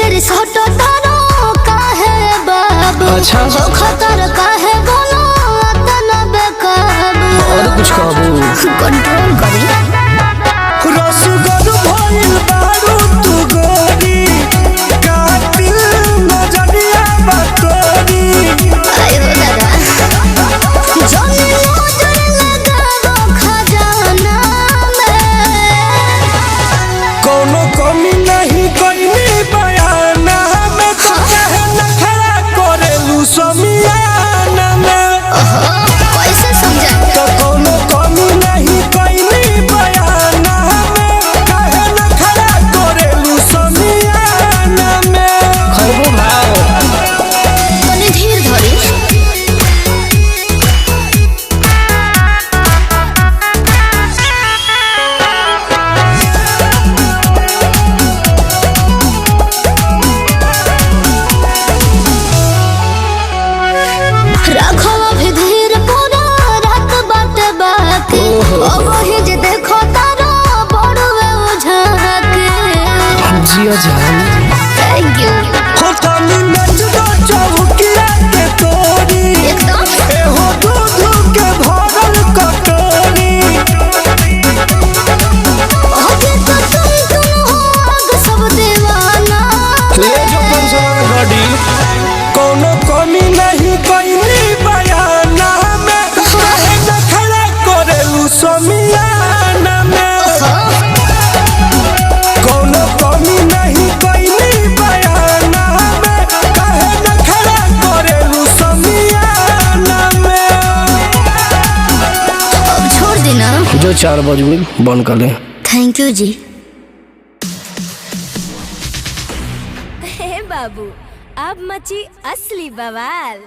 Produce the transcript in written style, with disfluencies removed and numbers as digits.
भीतर सोटो तारो काहे बाबू। अच्छा जो खतर काहे बोलो अतना बेकाबू। और कुछ कहबू कंट्रोल करी रसगन भइल बारू तू गोरी कातिल नजरिया बतोरी। आयो दादा जोनी नजर लगाओ खजाना में। कोनो कमी नहीं कइनी बयाना में तो कहे न खड़ा करेलू समियाना में। कैसे समझा तो कोनो कमी नहीं कइनी बयाना में कहे न खड़ा करेलू समियाना में। खरबो भाव तने धीर धरी राखो अभी धीर पूरा रात बात बाकी। अब ही जे देखो तारा बड़वे उझाके। जिया जान थैंक यू हो तनी नच दो चौकिया के तोरी एकदम एहो दूध के भरल कटोरी। अभी तो तुम हो आग सब दीवाना। ले जो पंचवा गाड़ी कोनो कमी नहीं कइनी बयाना में कहे न खड़ा करेलू समियाना में। कोनो कमी नहीं कइनी बयाना में कहे न खड़ा करेलू समियाना में। अब छोड़ देना। जो 4 बजे बंद कर ले। थैंक यू जी। हे बाबू अब मची असली बवाल।